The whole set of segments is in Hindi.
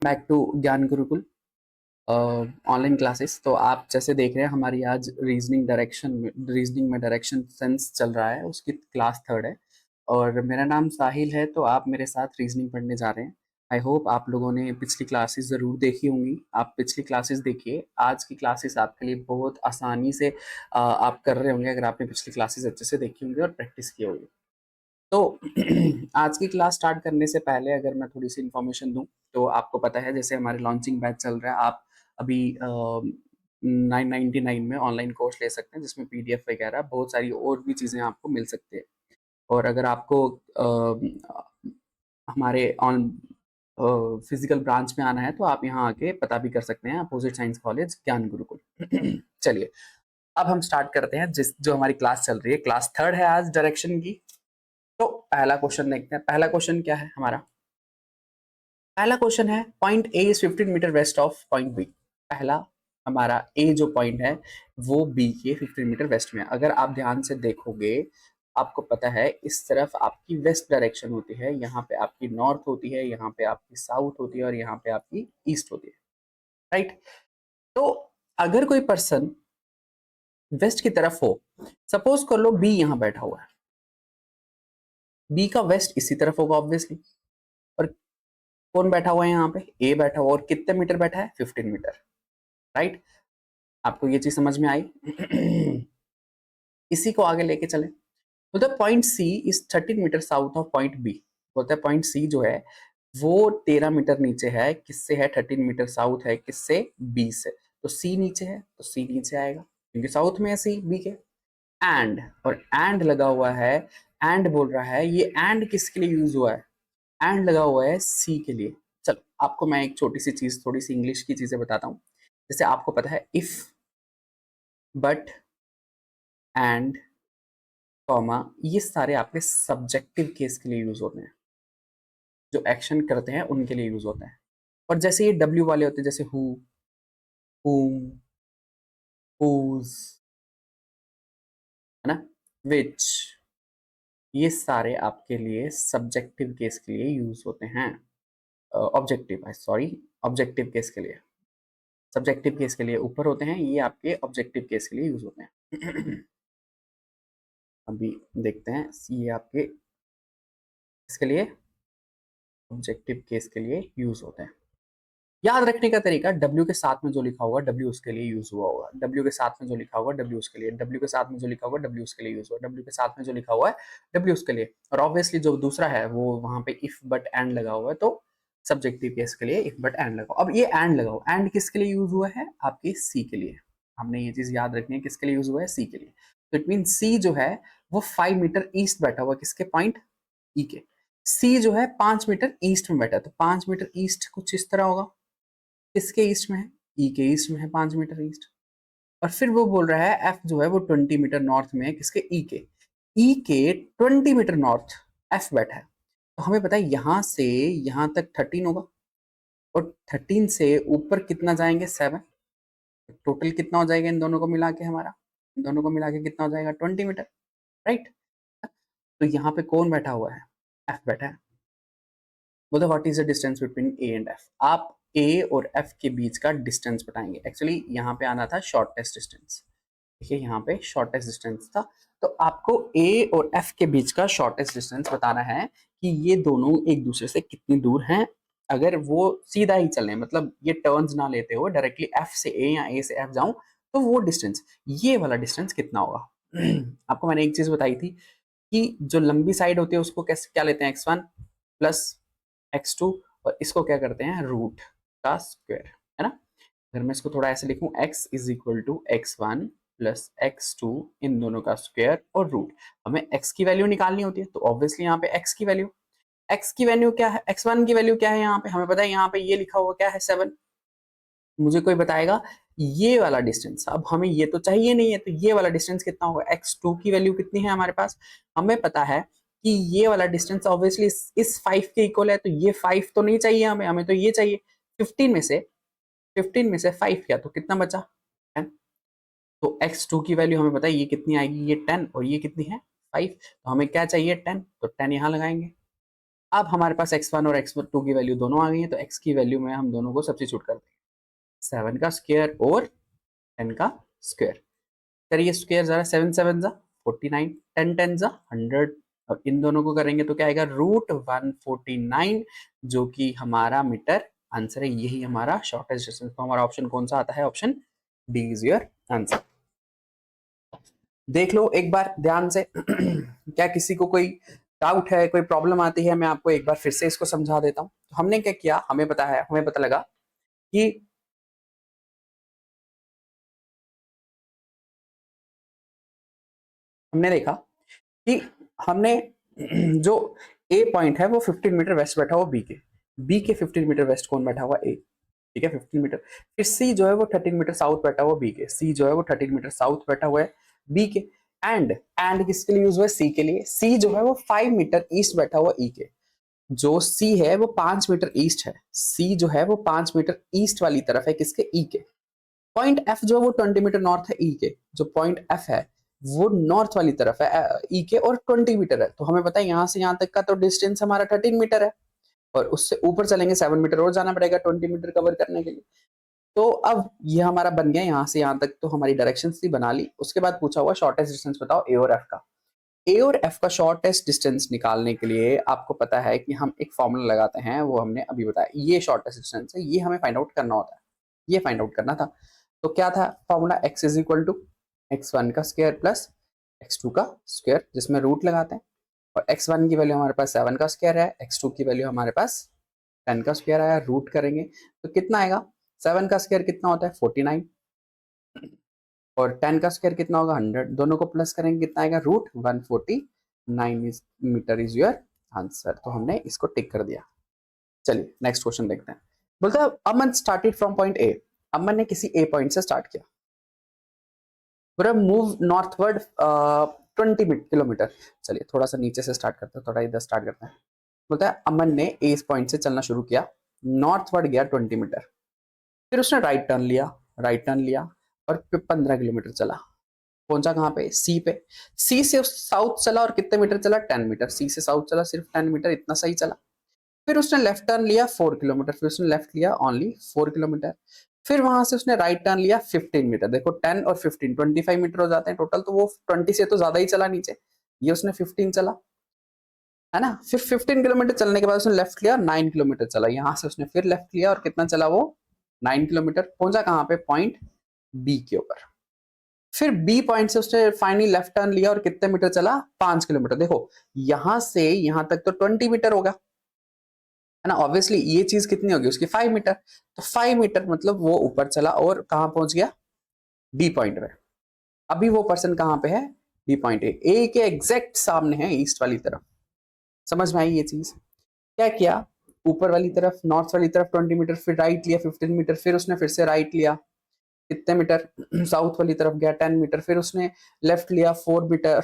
बैक टू ज्ञान गुरुकुल ऑनलाइन क्लासेस। तो आप जैसे देख रहे हैं हमारी आज रीजनिंग में डायरेक्शन सेंस चल रहा है, उसकी क्लास थर्ड है और मेरा नाम साहिल है। तो आप मेरे साथ रीजनिंग पढ़ने जा रहे हैं। आई होप आप लोगों ने पिछली क्लासेस ज़रूर देखी होंगी। आप पिछली क्लासेस देखिए, आज की क्लासेस आपके लिए बहुत आसानी से आप कर रहे होंगे अगर आपने पिछली क्लासेस अच्छे से देखी होंगी और प्रैक्टिस की होगी। तो आज की क्लास स्टार्ट करने से पहले अगर मैं थोड़ी सी इन्फॉर्मेशन दूं, तो आपको पता है जैसे हमारे लॉन्चिंग बैच चल रहा है, आप अभी 999 में ऑनलाइन कोर्स ले सकते हैं जिसमें पीडीएफ वगैरह बहुत सारी और भी चीज़ें आपको मिल सकती है। और अगर आपको हमारे ऑन फिजिकल ब्रांच में आना है तो आप यहाँ आके पता भी कर सकते हैं, अपोजिट साइंस कॉलेज ज्ञान गुरुकुल। चलिए अब हम स्टार्ट करते हैं। जो हमारी क्लास चल रही है, क्लास थर्ड है आज डायरेक्शन की। तो पहला क्वेश्चन देखते हैं। पहला क्वेश्चन क्या है हमारा? पहला क्वेश्चन है point A is 15 metre west of point B. पहला हमारा ए जो पॉइंट है वो बी के 15 मीटर वेस्ट में है। अगर आप ध्यान से देखोगे, आपको पता है इस तरफ आपकी वेस्ट डायरेक्शन होती है, यहाँ पे आपकी नॉर्थ होती है, यहाँ पे आपकी साउथ होती है और यहाँ पे आपकी ईस्ट होती है, राइट? तो अगर कोई पर्सन वेस्ट की तरफ हो, सपोज कर लो बी यहाँ बैठा हुआ है, बी का वेस्ट इसी तरफ होगा ऑब्वियसली। और कौन बैठा हुआ है यहाँ पे? ए बैठा हुआ, और कितने मीटर बैठा है? 15 मीटर, राइट? आपको ये चीज समझ में आई? इसी को आगे लेके चले। बोलते हैं point C is 13 metre south of point B. बोलते हैं पॉइंट सी जो है वो 13 मीटर नीचे है, किससे है? 13 मीटर साउथ है, किससे? बी से। तो सी नीचे है तो सी नीचे आएगा क्योंकि साउथ में है सी बी के। एंड, और एंड लगा हुआ है, एंड बोल रहा है, ये एंड किसके लिए यूज हुआ है? एंड लगा हुआ है सी के लिए। चलो आपको मैं एक छोटी सी चीज, थोड़ी सी इंग्लिश की चीजें बताता हूँ। जैसे आपको पता है इफ, बट, एंड, कॉमा, ये सारे आपके सब्जेक्टिव केस के लिए यूज होते हैं, जो एक्शन करते हैं उनके लिए यूज होते हैं। और जैसे ये डब्ल्यू वाले होते हैं, जैसे हु, whom, whose, है ना, विच, ये सारे आपके लिए सब्जेक्टिव केस के लिए यूज होते हैं। ऑब्जेक्टिव, सॉरी, ऑब्जेक्टिव केस के लिए। सब्जेक्टिव केस के लिए ऊपर होते हैं, ये आपके ऑब्जेक्टिव केस के लिए यूज होते हैं। अभी देखते हैं ये आपके इसके लिए ऑब्जेक्टिव केस के लिए यूज होते हैं। याद रखने का तरीका, W के साथ में जो लिखा होगा W उसके लिए यूज हुआ होगा, W के साथ में जो लिखा होगा W उसके लिए, W के साथ में जो लिखा होगा W उसके लिए यूज हुआ, W के साथ में जो लिखा हुआ है W उसके लिए। और ऑब्वियसली जो दूसरा है वो वहां पे इफ बट एंड लगा हुआ है, तो सब्जेक्टिव केस के लिए इफ बट एंड लगाओ। अब ये एंड लगाओ, एंड किसके लिए यूज हुआ है? आपके सी के लिए। हमने ये चीज याद रखनी है, किसके लिए यूज हुआ है? सी के लिए। तो इट मीन सी जो है वो 5 मीटर ईस्ट बैठा हुआ, किसके? पॉइंट ई के। सी जो है 5 मीटर ईस्ट में बैठा है, तो 5 मीटर ईस्ट कुछ इस तरह होगा। किसके ईस्ट में है? ई के ईस्ट में है, 5 मीटर ईस्ट। और फिर वो बोल रहा है एफ जो है वो 20 मीटर नॉर्थ में है, किसके? ई के। ई के 20 मीटर नॉर्थ एफ बैठा है। तो हमें पता है यहां से यहां तक 13 होगा, और 13 से ऊपर कितना जाएंगे? 7। टोटल कितना हो जाएगा इन दोनों को मिला के? हमारा इन दोनों को मिला के कितना हो जाएगा? 20 मीटर, राइट? तो यहाँ पे कौन बैठा हुआ है? एफ बैठा है। बोलो what is the distance between A and F. आप ए और एफ के बीच का डिस्टेंस बताएंगे। एक्चुअली यहाँ पे आना था शॉर्टेस्ट डिस्टेंस। देखिए यहाँ पे शॉर्टेस्ट डिस्टेंस था, तो आपको ए और एफ के बीच का शॉर्टेस्ट डिस्टेंस बताना है कि ये दोनों एक दूसरे से कितनी दूर हैं। अगर वो सीधा ही चले, मतलब ये टर्न्स ना लेते हो, डायरेक्टली एफ से ए या ए से एफ जाऊं, तो वो डिस्टेंस, ये वाला डिस्टेंस कितना होगा? आपको मैंने एक चीज बताई थी कि जो लंबी साइड होती है उसको कैसे क्या लेते हैं? x1 प्लस x2, और इसको क्या करते हैं? रूट का स्क्वायर, है ना? अगर मैं इसको थोड़ा ऐसे लिखूं, x is equal to x1 plus x2, इन दोनों का स्क्वायर और रूट। हमें x की वैल्यू निकालनी होती है, तो ऑब्वियसली यहाँ पे x की वैल्यू क्या है? x1 की वैल्यू क्या है? यहाँ पे हमें पता है, यहाँ पे ये लिखा हुआ क्या है? 7। मुझे कोई बताएगा ये वाला डिस्टेंस, अब हमें ये तो चाहिए नहीं है, तो ये वाला डिस्टेंस कितना होगा? x2 की वैल्यू कितनी है हमारे पास? हमें पता है कि ये वाला डिस्टेंस ऑब्वियसली इस 5 के इक्वल है, तो ये 5 तो नहीं चाहिए हमें, हमें तो ये चाहिए। 15 में से 5 किया तो कितना बचा? 10। तो x2 की वैल्यू हमें पता है ये कितनी आएगी? ये 10, और ये कितनी है? 5। तो हमें क्या चाहिए? 10, तो 10 यहाँ लगाएंगे। अब हमारे पास x1 और x2 की वैल्यू दोनों आ गई है, तो x की वैल्यू में हम दोनों को सब्स्टिट्यूट कर देंगे, 7 का स्क्वायर और 10 का स्क्वायर। करिए स्क्वायर जरा, 7 7 जा 49, 10 10 जा 100, और इन दोनों को करेंगे तो क्या आएगा, √149, जो कि हमारा मीटर आंसर है। यही हमारा शॉर्टेस्ट डिस्टेंस। तो हमारा ऑप्शन कौन सा आता है, option D is your answer. देख लो एक बार ध्यान से क्या किसी को कोई डाउट है, कोई प्रॉब्लम आती है, मैं आपको एक बार फिर से इसको समझा देता हूं। तो हमने क्या किया, हमें पता लगा कि हमने देखा कि हमने जो ए पॉइंट है वो 15 मीटर वेस्ट बैठा हुआ बी के 15 मीटर वेस्ट कौन बैठा हुआ, ए, ठीक है 15 मीटर। फिर सी जो है वो 13 मीटर साउथ बैठा हुआ बी के, सी जो है वो 13 मीटर साउथ बैठा हुआ है बी के। एंड किसके लिए यूज हुआ है, सी के लिए। सी जो है वो 5 मीटर ईस्ट बैठा हुआ ई के। जो सी है वो 5 मीटर ईस्ट है, सी जो है वो 5 मीटर ईस्ट वाली तरफ है किसके, ई के। पॉइंट एफ जो है वो 20 मीटर नॉर्थ है ई के। जो पॉइंट एफ है वो नॉर्थ वाली तरफ है ई के और 20 मीटर है। तो हमें पता है यहाँ से यहाँ तक का तो डिस्टेंस हमारा 13 मीटर है, और उससे ऊपर चलेंगे 7 मीटर और जाना पड़ेगा 20 मीटर कवर करने के लिए। तो अब ये हमारा बन गया, यहाँ से यहाँ तक तो हमारी डायरेक्शन थी बना ली। उसके बाद पूछा हुआ शॉर्टेस्ट डिस्टेंस बताओ ए और एफ का। ए और एफ का शॉर्टेस्ट डिस्टेंस निकालने के लिए आपको पता है कि हम एक फॉर्मूला लगाते हैं, वो हमने अभी बताया। ये शॉर्टेस्ट डिस्टेंस है, ये हमें फाइंड आउट करना होता है, ये फाइंड आउट करना था। तो क्या था formula, x is equal to x1 का स्क्वायर प्लस x2 का स्क्वायर, जिसमें रूट लगाते हैं। और x1 की वैल्यू हमारे पास 7 का स्क्वायर है, x2 की वैल्यू हमारे पास 10 का स्क्वायर आया, रूट करेंगे तो कितना आएगा, 7 का स्क्वायर कितना होता है 49, और 10 का स्क्वायर कितना होगा 100, दोनों को प्लस करेंगे कितना आएगा, √149 मीटर इज योर आंसर। तो हमने इसको टिक कर दिया। चलिए नेक्स्ट क्वेश्चन देखते हैं। बोलता है अमन स्टार्टेड फ्रॉम पॉइंट ए। अमन ने किसी ए पॉइंट से स्टार्ट किया, पूरा मूव नॉर्थवर्ड 20 किलोमीटर। चलिए थोड़ा सा नीचे से स्टार्ट करते हैं, थोड़ा इधर स्टार्ट करते हैं। बोलता है अमन ने ए पॉइंट से चलना शुरू किया, नॉर्थवर्ड गया 20 मीटर, फिर उसने राइट टर्न लिया और फिर 15 किलोमीटर चला, पहुंचा कहाँ पे, सी पे। सी से साउथ चला और कितने मीटर चला, 10 मीटर। सी से साउथ चला सिर्फ 10 मीटर, इतना सही चला। फिर उसने लेफ्ट टर्न लिया 4 किलोमीटर, फिर उसने लेफ्ट लिया ओनली 4 किलोमीटर। फिर वहां से उसने राइट टर्न लिया 15 मीटर। देखो 10 और 15 25 मीटर हो जाते हैं टोटल, तो वो 20 से तो ज्यादा ही चला नीचे, ये उसने 15 चला, है ना। फिर 15 किलोमीटर चलने के बाद उसने लेफ्ट लिया, 9 किलोमीटर चला। यहां से उसने फिर लेफ्ट लिया और कितना चला वो, 9 किलोमीटर। पहुंचा कहां पे, पॉइंट बी के ऊपर। फिर बी पॉइंट से उसने फाइनली लेफ्ट टर्न लिया और कितने मीटर चला, 5 किलोमीटर। देखो यहां से यहां तक तो 20 मीटर होगा, है ना। ऑब्वियसली ये चीज कितनी होगी उसकी, 5 मीटर। तो 5 मीटर मतलब वो ऊपर चला और कहां पहुंच गया, डी पॉइंट पे। अभी वो पर्सन कहां पे है, डी पॉइंट ए के एग्जैक्ट सामने है, ईस्ट वाली तरफ। समझ में आई ये चीज। क्या किया, ऊपर वाली तरफ नॉर्थ वाली तरफ 20 मीटर, फिर राइट लिया 15 मीटर, फिर उसने फिर से राइट लिया कितने मीटर, साउथ वाली तरफ गया 10 मीटर, फिर उसने लेफ्ट लिया 4 मीटर,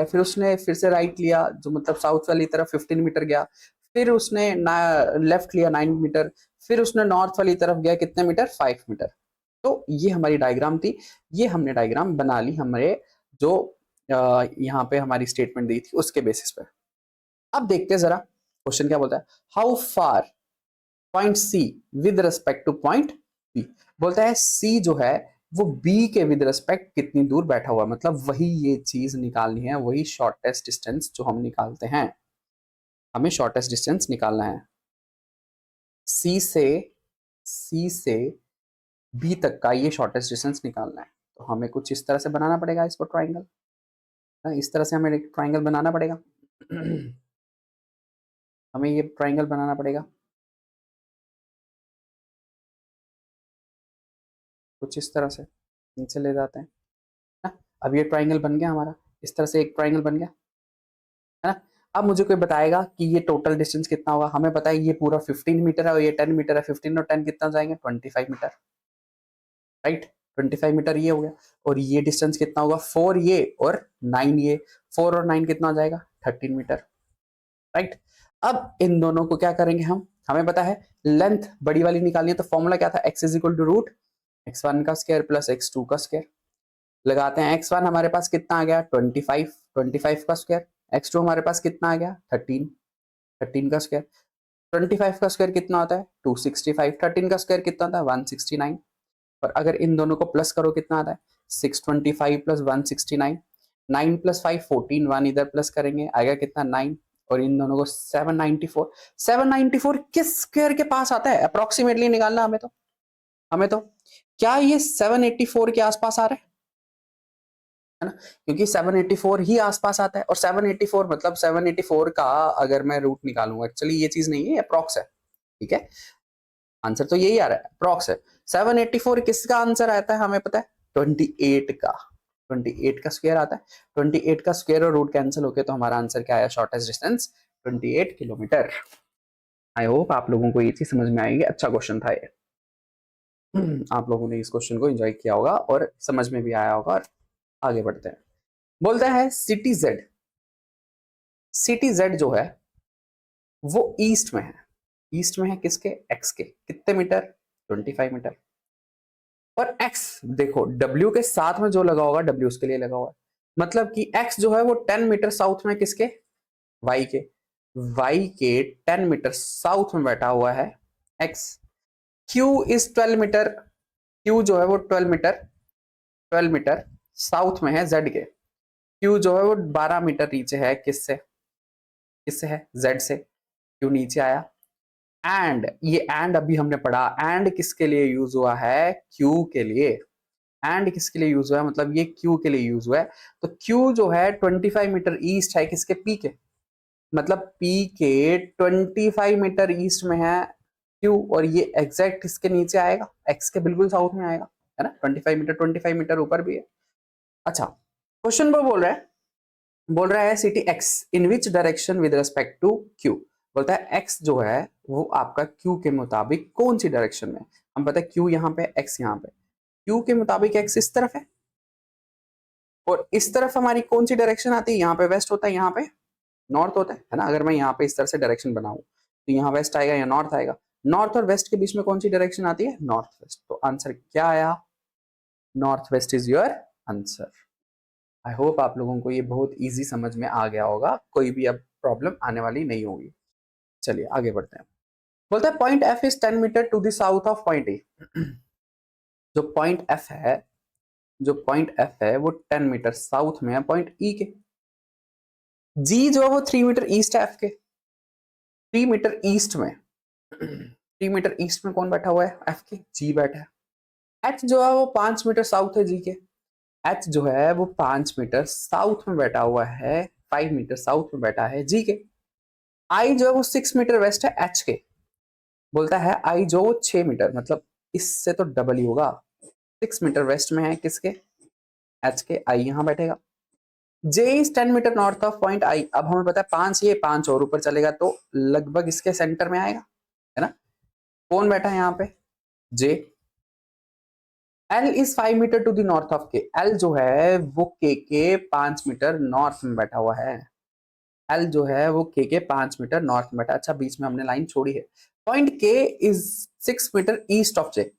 फिर उसने फिर से राइट लिया जो मतलब साउथ वाली तरफ 15 मीटर गया, फिर उसने लेफ्ट लिया 9 मीटर, फिर उसने नॉर्थ वाली तरफ गया कितने मीटर, 5 मीटर। तो ये हमारी डायग्राम थी, ये हमने डायग्राम बना ली हमारे जो यहाँ पे हमारी स्टेटमेंट दी थी उसके बेसिस पे। अब देखते हैं जरा क्वेश्चन क्या बोलता है, how far point C with respect to point B. बोलता है सी जो है वो बी के विद रिस्पेक्ट कितनी दूर बैठा हुआ है, मतलब वही ये चीज निकालनी है, वही शॉर्टेस्ट डिस्टेंस जो हम निकालते हैं। हमें शॉर्टेस्ट डिस्टेंस निकालना है, सी से बी तक का ये शॉर्टेस्ट डिस्टेंस निकालना है। तो हमें कुछ इस तरह से बनाना पड़ेगा इसको, ट्राइंगल, इस तरह से हमें एक ट्राइंगल बनाना पड़ेगा हमें ये ट्राइंगल बनाना पड़ेगा कुछ इस तरह से, नीचे ले जाते हैं ना। अब ये ट्राइंगल बन गया हमारा, इस तरह से एक ट्राइंगल बन गया, है ना। अब मुझे कोई बताएगा कि ये टोटल डिस्टेंस कितना होगा। हमें पता है ये पूरा 15 मीटर है और ये 10 मीटर है, 15 और 10 कितना जाएंगे, 25 मीटर, राइट। 25 मीटर ये हो गया, और ये डिस्टेंस कितना होगा, 4 ये और 9 ये, 4 और 9 कितना हो जाएगा, 13 मीटर, राइट। अब इन दोनों को क्या करेंगे हम, हमें पता है लेंथ बड़ी वाली निकालनी है, तो फॉर्मूला क्या था, x is equal to root x1 का स्क्वायर प्लस x2 का स्क्वायर। लगाते हैं, x1 हमारे पास कितना आ गया 25, 25 का स्क्वायर, x2 हमारे पास कितना आ गया 13, 13 का स्क्वायर। 25 का स्क्वायर कितना होता है 265। 13 का स्क्वायर कितना होता है 169। और अगर इन दोनों को प्लस करो कितना आता है 625 प्लस 169। 9 प्लस 5 14, 1 इधर प्लस करेंगे आएगा कितना 9। और इन दोनों को 794। 794 किस स्क्वायर के पास आता है अप्रोक्सीमेटली निकालना हमें तो क्या ये 784 के आसपास आ रहा है ना, क्योंकि 784 ही आसपास आता है। और 784 मतलब 784 का अगर मैं रूट निकालूंगा, एक्चुअली ये चीज नहीं है, अप्रोक्स है, ठीक है। आंसर तो यही आ रहा है, अप्रोक्स है। 784 किसका आंसर आता है हमें पता है 28 का। 28 का स्क्वायर आता है। 28 का स्क्वायर और रूट कैंसिल होके तो हमारा आंसर क्या आया, शॉर्टेस्ट डिस्टेंस 28 किलोमीटर। आई होप आप लोगों को ये चीज समझ में आएगी। अच्छा क्वेश्चन था ये। आप लोगों ने इस क्वेश्चन को एंजॉय किया होगा और समझ में भी आया होगा। और आगे बढ़ते हैं। बोलता है सिटी जेड। सिटी जेड जो है वो ईस्ट में है। ईस्ट में है किसके, एक्स के। कितने मीटर 25 मीटर। और x देखो w के साथ में जो लगा होगा w उसके लिए लगा हुआ है, मतलब कि x जो है वो 10 मीटर साउथ में किसके, y के। y के 10 मीटर साउथ में बैठा हुआ है x। q is 12 metre. q जो है वो 12 मीटर साउथ में है z के। q जो है वो 12 मीटर नीचे है किससे, किससे है z से। q नीचे आया। एंड ये एंड अभी हमने पढ़ा, एंड किसके लिए यूज हुआ है, q के लिए। एंड किसके लिए यूज हुआ है, मतलब ये Q के लिए यूज हुआ है। तो Q जो है 25 मीटर ईस्ट है किसके, P के। मतलब P के 25 मीटर ईस्ट में है Q। और ये एग्जैक्ट इसके नीचे आएगा, X के बिल्कुल साउथ में आएगा, है ना। 25 मीटर ऊपर भी है। अच्छा क्वेश्चन पर बोल रहा है city X in which direction with respect to Q। बोलता है X जो है वो आपका Q के मुताबिक कौन सी डायरेक्शन में। हम पता है Q यहाँ पे, X यहाँ पे। Q के मुताबिक X इस तरफ है और इस तरफ हमारी कौन सी डायरेक्शन आती है, यहाँ पे वेस्ट होता है, यहाँ पे नॉर्थ होता है ना। अगर मैं यहाँ पे इस तरह से डायरेक्शन बनाऊं तो यहाँ वेस्ट आएगा या नॉर्थ आएगा। नॉर्थ और वेस्ट के बीच में कौन सी डायरेक्शन आती है, नॉर्थ वेस्ट। तो आंसर क्या आया, north west is your answer. I hope आप लोगों को ये बहुत इजी समझ में आ गया होगा, कोई भी अब प्रॉब्लम आने वाली नहीं होगी। चलिए आगे बढ़ते हैं। बोलता है point F is 10 metre to the south of point A. जो पॉइंट एफ है, जो पॉइंट एफ है वो 10 मीटर साउथ में है पॉइंट ई के। जी जो है वो 3 मीटर ईस्ट है एफ के। 3 मीटर ईस्ट में 3 मीटर ईस्ट में कौन बैठा हुआ है, एफ के, जी बैठा है। एच जो है वो 5 मीटर साउथ है जी के। एच जो है वो 5 मीटर साउथ में बैठा हुआ है, 5 मीटर साउथ में बैठा है जी के। आई जो है वो 6 मीटर वेस्ट है एच के। बोलता है आई जो 6 मीटर, मतलब इससे तो डबल ही होगा। 6 मीटर वेस्ट में है किसके, एच के। आई यहाँ बैठेगा। J is 10 metre north of point I. अब हमें पता है 5 ये 5 और ऊपर चलेगा तो लगभग इसके सेंटर में आएगा, है ना। कौन बैठा है यहाँ पे, J. L is 5 meter to the north of K. L जो है वो के 5 मीटर नॉर्थ में बैठा हुआ है। एल जो है वो के 5 मीटर नॉर्थ में बैठा। अच्छा बीच में हमने लाइन छोड़ी है। पॉइंट के इज 6 मीटर ईस्ट ऑफ जे।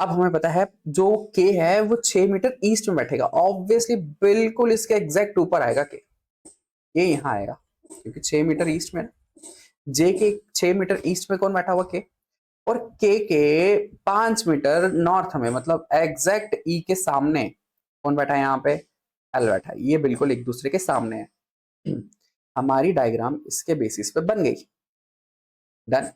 अब हमें पता है जो के है वो 6 मीटर ईस्ट में बैठेगा, ऑब्वियसली बिल्कुल इसके एग्जैक्ट ऊपर आएगा के। ये यहाँ आएगा क्योंकि 6 मीटर ईस्ट में। जे के 6 मीटर ईस्ट में कौन बैठा हुआ, के। और के 5 मीटर नॉर्थ में, मतलब एग्जैक्ट ई के सामने कौन बैठा है यहाँ पे, एल बैठा है। ये बिल्कुल एक दूसरे के सामने है। हमारी डायग्राम इसके बेसिस पे बन गई। डन।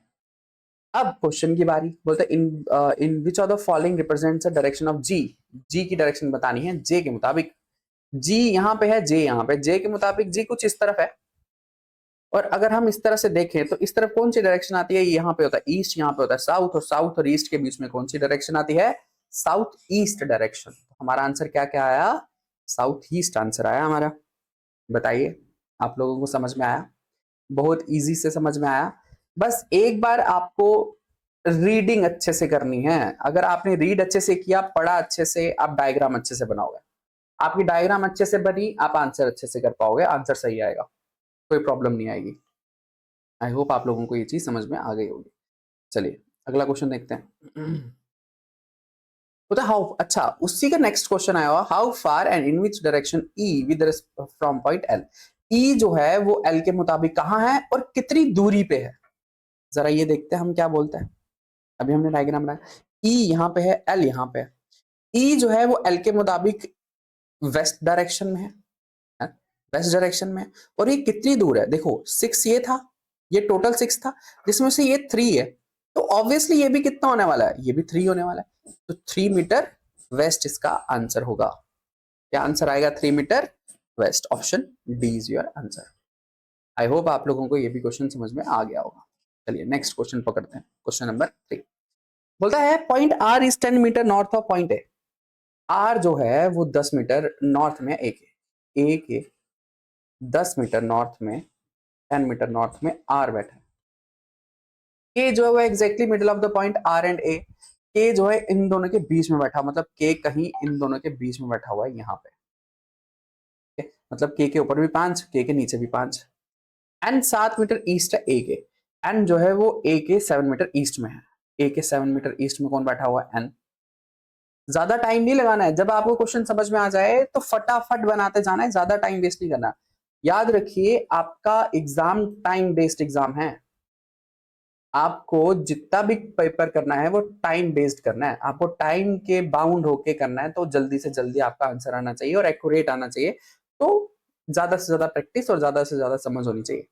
अब क्वेश्चन की बारी। बोलते हैं in which of the following represents the direction of G. G की डायरेक्शन बतानी है जे के मुताबिक। जी यहाँ पे है, जे यहाँ पे, जे के मुताबिक जी कुछ इस तरफ है। और अगर हम इस तरह से देखें तो इस तरफ कौन सी डायरेक्शन आती है, यहाँ पे होता है ईस्ट, यहाँ पे होता है साउथ। और साउथ और ईस्ट के बीच में कौन सी डायरेक्शन आती है, साउथ ईस्ट डायरेक्शन। हमारा आंसर क्या क्या आया, साउथ ईस्ट आंसर आया हमारा। बताइए आप लोगों को समझ में आया, बहुत इजी से समझ में आया। बस एक बार आपको रीडिंग अच्छे से करनी है। अगर आपने रीड अच्छे से किया, पढ़ा अच्छे से, आप डायग्राम अच्छे से बनाओगे। आपकी डायग्राम अच्छे से बनी, आप आंसर अच्छे से कर पाओगे, आंसर सही आएगा, कोई प्रॉब्लम नहीं आएगी। आई होप आप लोगों को ये चीज समझ में आ गई होगी। चलिए अगला क्वेश्चन देखते हैं। होता हाउ, अच्छा उसी का नेक्स्ट क्वेश्चन आया हुआ, how far and in which direction E with from point L. E जो है वो एल के मुताबिक कहाँ है और कितनी दूरी पे है, जरा ये देखते हैं हम क्या बोलते हैं। अभी हमने डायग्राम बनाया, ई यहाँ पे है, एल यहाँ पे है। ई जो है वो एल के मुताबिक वेस्ट डायरेक्शन में है, वेस्ट डायरेक्शन में, और ये कितनी दूर है, देखो 6 ये था, ये टोटल 6 था, जिसमें से ये 3 है, तो ऑब्वियसली ये भी कितना होने वाला है, ये भी 3 होने वाला है, तो 3 मीटर वेस्ट इसका आंसर होगा। क्या आंसर आएगा, 3 metre west. Option D is your answer. I hope आप लोगों को ये भी क्वेश्चन समझ में आ गया होगा। चलिए नेक्स्ट क्वेश्चन पकड़ते हैं, क्वेश्चन नंबर 3 बोलता है point R is 10 metre north of point A. R जो है वो 10 मीटर नॉर्थ में ए के 10 मीटर नॉर्थ में, 10 मीटर नॉर्थ में आर बैठा है। के जो है वो exactly middle of the point R and A. K जो है इन दोनों के बीच में बैठा, मतलब के कहीं इन दोनों के बीच में बैठा हुआ है यहाँ पे, मतलब के ऊपर भी 5, के नीचे भी 5। एन 7 मीटर ईस्ट है ए के, एन जो है वो ए के 7 मीटर ईस्ट में है। ए के 7 मीटर ईस्ट में कौन बैठा हुआ है, एन। ज्यादा टाइम नहीं लगाना है, जब आपको क्वेश्चन समझ में आ जाए तो फटाफट बनाते जाना है, ज्यादा टाइम वेस्ट नहीं करना। याद रखिए आपका एग्जाम टाइम बेस्ड एग्जाम है, आपको जितना भी पेपर करना है वो टाइम बेस्ड करना है, आपको टाइम के बाउंड होके करना है, तो जल्दी से जल्दी आपका आंसर आना चाहिए और एक्यूरेट आना चाहिए, तो ज्यादा से ज्यादा प्रैक्टिस और ज्यादा से ज्यादा समझ होनी चाहिए।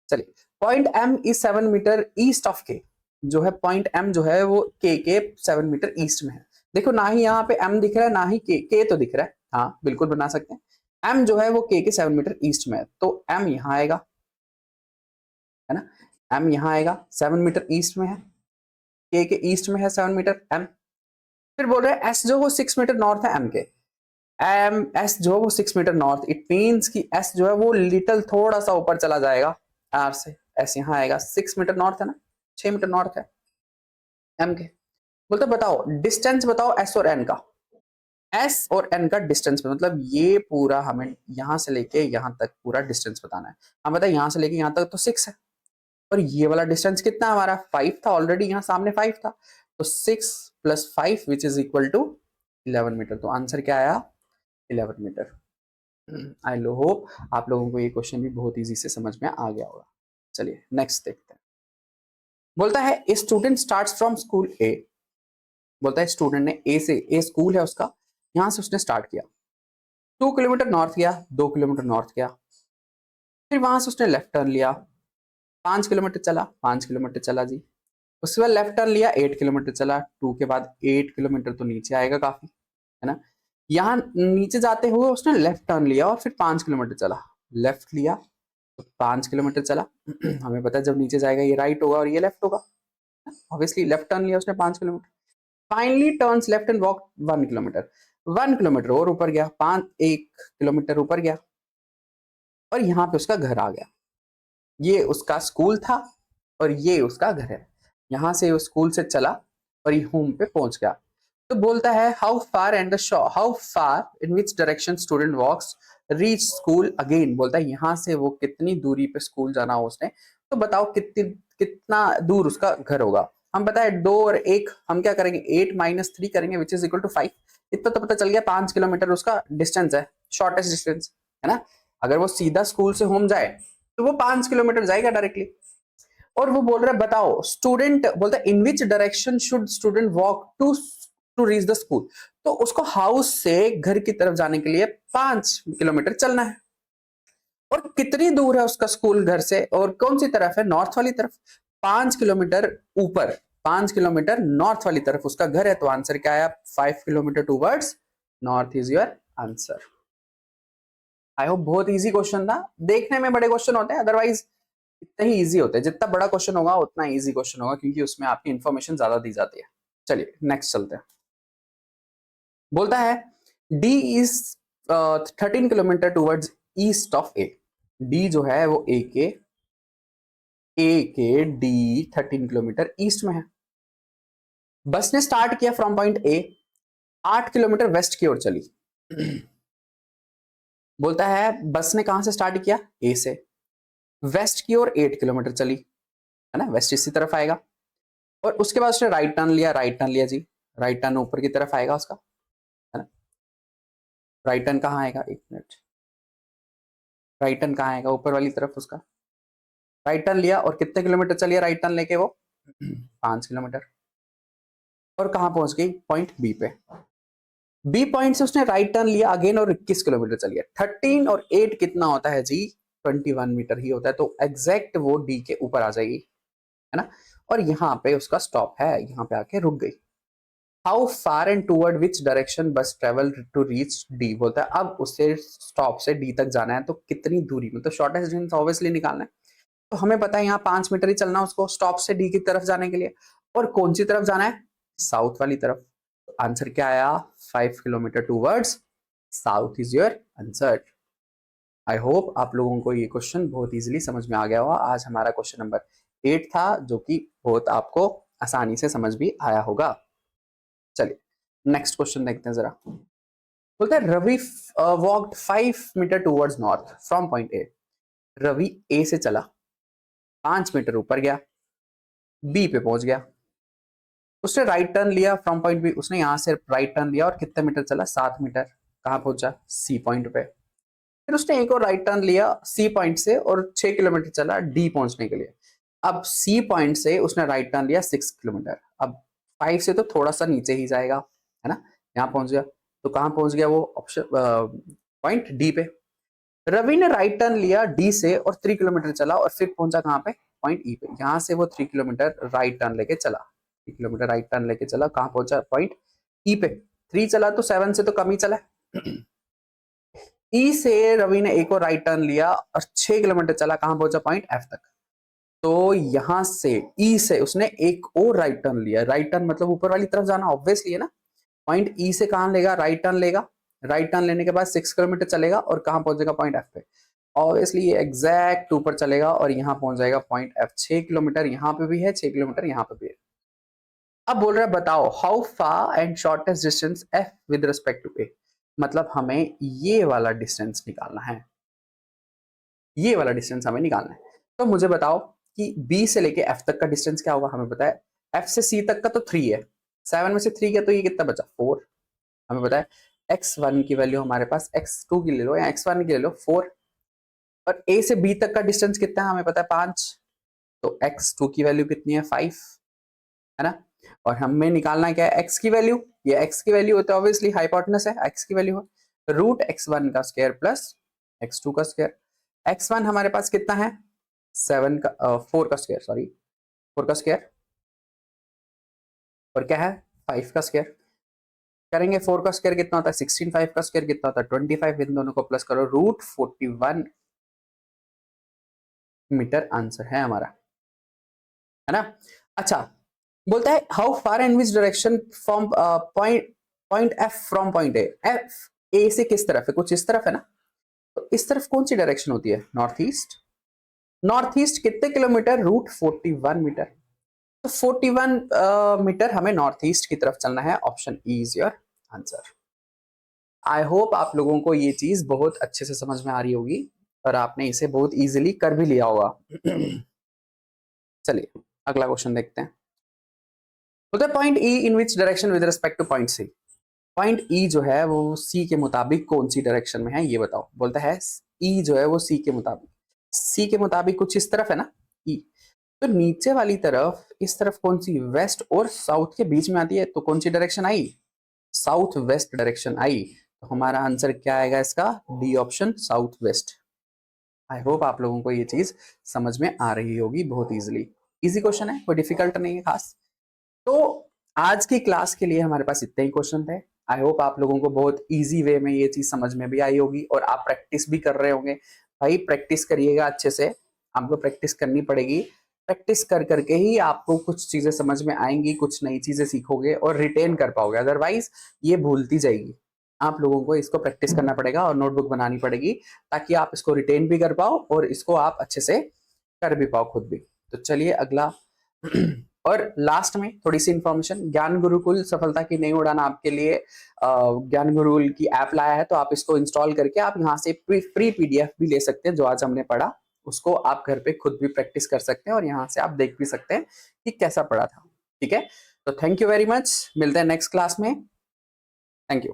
चलिए point M is 7 metre east of K, जो है पॉइंट एम जो है वो के 7 मीटर ईस्ट में है। देखो ना ही यहाँ पे एम दिख रहा है ना ही के तो दिख रहा है, हाँ बिल्कुल बना सकते हैं। एम जो है वो के 7 मीटर ईस्ट में है, तो एम यहाँ आएगा, है ना, एम यहाँ आएगा, 7 मीटर ईस्ट में है, के ईस्ट में है 7 मीटर एम। फिर बोल रहे हैं एस जो वो 6 मीटर नॉर्थ है एम के, एम एस जो है वो 6 मीटर नॉर्थ, इट मीन्स कि एस जो है वो लिटिल थोड़ा सा ऊपर चला जाएगा आर से, एस यहाँ आएगा, 6 मीटर नॉर्थ है ना, 6 मीटर नॉर्थ है एम के। बोलते बताओ डिस्टेंस बताओ एस और एन का, एस और एन का डिस्टेंस, मतलब ये पूरा हमें यहां से लेके यहां तक पूरा डिस्टेंस बताना है। हम बताए यहां से लेके यहां तक तो 6 है, और ये वाला डिस्टेंस कितना हमारा 5 था, ऑलरेडी यहाँ सामने 5 था, तो 6 + 5 which is equal to 11 metre. तो आंसर क्या आया, 11 मीटर। आई लो होप आप लोगों को ये क्वेश्चन भी बहुत इजी से समझ में आ गया होगा। चलिए नेक्स्ट देखते हैं। बोलता है a student starts from school A, बोलता है स्टूडेंट ने ए से, ए स्कूल है उसका, यहां से उसने स्टार्ट किया, 2 किलोमीटर नॉर्थ गया, 2 किलोमीटर नॉर्थ गया, फिर वहां से उसने लेफ्ट टर्न लिया, 5 किलोमीटर चला, 5 किलोमीटर चला जी, उसके बाद लेफ्ट टर्न लिया, 8 किलोमीटर चला, 2 के बाद 8 किलोमीटर तो नीचे आएगा काफी, है ना। यहाँ नीचे जाते हुए उसने लेफ्ट टर्न लिया और फिर 5 किलोमीटर चला, लेफ्ट लिया तो 5 किलोमीटर चला। हमें पता है जब नीचे जाएगा ये राइट होगा और ये लेफ्ट होगा, ऑब्वियसली लेफ्ट टर्न लिया उसने 5 kilometre, finally turns left and walk 1 kilometre, 1 kilometre और ऊपर गया, 1 किलोमीटर ऊपर गया, और यहाँ पे उसका घर आ गया। ये उसका स्कूल था और ये उसका घर है, यहाँ से वो स्कूल से चला और ये होम पे पहुंच गया। तो बोलता है how far and how far in which direction student walks reach school again, बोलता है यहाँ से वो कितनी दूरी पे स्कूल जाना हो उसने, तो बताओ कितना दूर उसका घर होगा। हम बताए 2 और 1 हम क्या करेंगे, 8 - 3 करेंगे विच इज इक्वल टू 5। इतना तो पता चल गया 5 किलोमीटर उसका डिस्टेंस है, शॉर्टेस्ट डिस्टेंस, है ना। अगर वो सीधा स्कूल से होम जाए तो वो 5 किलोमीटर जाएगा डायरेक्टली। और वो बोल रहा है बताओ स्टूडेंट, बोलता है in which direction should student walk to reach the school, तो उसको हाउस से घर की तरफ जाने के लिए 5 किलोमीटर चलना है, और कितनी दूर है उसका स्कूल घर से, और कौन सी तरफ है, नॉर्थ वाली तरफ, 5 किलोमीटर ऊपर, 5 किलोमीटर नॉर्थ वाली तरफ उसका घर है, तो आंसर क्या आया, 5 kilometre towards north is your answer. I hope बहुत इजी क्वेश्चन था, देखने में बड़े क्वेश्चन होते हैं, अदरवाइज इतने ही इजी होते हैं, जितना बड़ा क्वेश्चन होगा उतना इजी क्वेश्चन होगा, क्योंकि उसमें आपकी इंफॉर्मेशन ज्यादा दी जाती है। चलिए नेक्स्ट चलते हैं। बोलता है D is 13 kilometre towards east of A, D जो है वो ए के डी 13 किलोमीटर ईस्ट में है। बस ने स्टार्ट किया from point A, 8 kilometre west की ओर चली। बोलता है बस ने कहां से स्टार्ट किया, ए से, वेस्ट की ओर 8 किलोमीटर चली, है ना, वेस्ट इसी तरफ आएगा, और उसके बाद उसने राइट टर्न लिया, राइट टर्न लिया जी, राइट टर्न ऊपर की तरफ आएगा उसका, है ना। राइट टर्न कहाँ आएगा, एक मिनट, राइट टर्न कहाँ आएगा, ऊपर वाली तरफ उसका। राइट टर्न लिया और कितने किलोमीटर चलिए राइट टर्न लेके वो 5 किलोमीटर। और कहाँ पहुंच गई, पॉइंट बी पे। बी पॉइंट से उसने राइट टर्न लिया अगेन और 21 किलोमीटर चल गया। 13 और 8 कितना होता है जी, 21 मीटर ही होता है। तो एग्जैक्ट वो डी के ऊपर आ जाएगी, है ना। और यहाँ पे उसका स्टॉप है, यहाँ पे आके रुक गई। How far and toward which direction बस ट्रेवल टू रीच डी, बोलता है अब उससे स्टॉप से डी तक जाना है तो कितनी दूरी, मतलब शॉर्टेस्ट डिस्टेंस ऑब्वियसली निकालना है। तो हमें पता है यहाँ 5 मीटर ही चलना है उसको स्टॉप से डी की तरफ जाने के लिए। और कौन सी तरफ जाना है, साउथ वाली तरफ। तो आंसर क्या आया, 5 kilometre towards south is your answer. I hope आप लोगों को ये क्वेश्चन बहुत इजीली समझ में आ गया होगा। आज हमारा क्वेश्चन नंबर 8 था, जो कि बहुत आपको आसानी से समझ भी आया होगा। चलिए नेक्स्ट क्वेश्चन देखते हैं जरा। बोलते हैं Ravi walked 5 meter towards north from point A. Ravi A से चला, 5 मीटर ऊपर गया, बी पे पहुंच गया। उसने राइट टर्न लिया फ्रॉम पॉइंट बी, उसने यहां से राइट टर्न लिया और कितने मीटर चला, 7 मीटर। कहां पहुंचा, सी पॉइंट पे। फिर उसने एक और राइट टर्न लिया सी पॉइंट से और 6 किलोमीटर चला डी पहुंचने के लिए। अब सी पॉइंट से उसने राइट टर्न लिया 6 किलोमीटर। अब 5 से तो थोड़ा सा नीचे ही जाएगा, है ना। यहाँ पहुंच गया, तो कहां पहुंच गया वो, ऑप्शन पॉइंट डी पे। रवि ने राइट टर्न लिया डी से और 3 किलोमीटर चला और फिर पहुंचा कहां पे, पॉइंट ई पे। यहां से वो 3 किलोमीटर राइट टर्न लेके चला, 3 किलोमीटर राइट टर्न लेके चला, कहां पहुंचा, पॉइंट ई पे। 3 चला तो 7 से तो कम ही चला। ई से रवि ने एक और राइट टर्न लिया और 6 किलोमीटर चला, कहां पहुंचा, पॉइंट एफ तक। तो यहां से ई से उसने एक और राइट टर्न लिया, राइट टर्न मतलब ऊपर वाली तरफ जाना ऑब्वियसली है ना। पॉइंट ई से कहां लेगा, राइट टर्न लेगा। राइट टर्न लेने के बाद 6 किलोमीटर चलेगा और कहां पहुंचेगा, पॉइंट एफ पे। ऑब्वियसली ये एग्जैक्ट ऊपर चलेगा और यहाँ पहुंच जाएगा पॉइंट एफ। 6 किलोमीटर यहाँ पे भी है, 6 किलोमीटर यहाँ पे भी है। अब बोल रहा है बताओ how far and shortest distance F with respect to A. मतलब हमें ये वाला डिस्टेंस निकालना है, ये वाला डिस्टेंस हमें निकालना है। तो मुझे बताओ कि बी से लेके एफ तक का डिस्टेंस क्या होगा। हमें पता है एफ से सी तक का तो 3 है, 7 में से 3 गया तो ये कितना बचा, 4। हमें पता है x1 की वैल्यू हमारे पास, x2 की ले लो या x1 की ले लो 4। और a से b तक का डिस्टेंस कितना है, हमें पता है 5। तो x2 की वैल्यू कितनी है, 5, है ना। और हमें निकालना है क्या है, x की वैल्यू। ये x की वैल्यू होता है ऑब्वियसली हाइपोटेनस है, x की वैल्यू है रूट x1 का स्क्वायर प्लस x2 का स्क्वायर। x1 हमारे पास कितना है, 7 का 4 का स्क्वायर, सॉरी 4 का स्क्वायर, और क्या है 5 का स्क्वायर। करेंगे 4 का स्क्वायर कितना होता है 16, 5 का स्क्वायर कितना होता है 25। इन दोनों को प्लस करो, रूट 41 मीटर आंसर है हमारा, है ना। अच्छा बोलता है how far and which direction from point point F from point A. F A से किस तरफ है, कुछ इस तरफ है ना। तो इस तरफ कौन सी डायरेक्शन होती है, नॉर्थ ईस्ट। नॉर्थ ईस्ट कितने किलोमीटर, रूट 41 मीटर। तो 41 मीटर हमें नॉर्थ ईस्ट की तरफ चलना है। Option E is your answer. I hope आप लोगों को ये चीज बहुत अच्छे से समझ में आ रही होगी और आपने इसे बहुत इजीली कर भी लिया होगा। चलिए अगला क्वेश्चन देखते हैं। बोलते हैं point E in which direction with respect to point C. Point E जो है वो सी के मुताबिक कौन सी डायरेक्शन में है ये बताओ। बोलता है ई जो है वो सी के मुताबिक, सी के मुताबिक कुछ इस तरफ है ना ई। तो नीचे वाली तरफ इस तरफ कौन सी, वेस्ट और साउथ के बीच में आती है, तो कौन सी डायरेक्शन आई, साउथ वेस्ट डायरेक्शन आई। तो हमारा आंसर क्या आएगा इसका, D option south west. I hope आप लोगों को ये चीज समझ में आ रही होगी बहुत इजीली। इजी क्वेश्चन है, कोई डिफिकल्ट नहीं है खास। तो आज की क्लास के लिए हमारे पास इतने ही क्वेश्चन थे। आई होप आप लोगों को बहुत इजी वे में ये चीज समझ में भी आई होगी और आप प्रैक्टिस भी कर रहे होंगे। भाई प्रैक्टिस करिएगा अच्छे से, आपको प्रैक्टिस करनी पड़ेगी। प्रैक्टिस कर करके ही आपको कुछ चीजें समझ में आएंगी, कुछ नई चीजें सीखोगे और रिटेन कर पाओगे, अदरवाइज ये भूलती जाएगी। आप लोगों को इसको प्रैक्टिस करना पड़ेगा और नोटबुक बनानी पड़ेगी ताकि आप इसको रिटेन भी कर पाओ और इसको आप अच्छे से कर भी पाओ खुद भी। तो चलिए अगला और लास्ट में थोड़ी सी इंफॉर्मेशन, ज्ञान गुरुकुल सफलता की नई उड़ान आपके लिए ज्ञान गुरुकुल की ऐप लाया है। तो आप इसको इंस्टॉल करके आप यहाँ से फ्री पीडीएफ भी ले सकते हैं, जो आज हमने पढ़ा उसको आप घर पे खुद भी प्रैक्टिस कर सकते हैं और यहाँ से आप देख भी सकते हैं कि कैसा पढ़ा था। ठीक है, तो थैंक यू वेरी मच, मिलते हैं नेक्स्ट क्लास में। Thank you.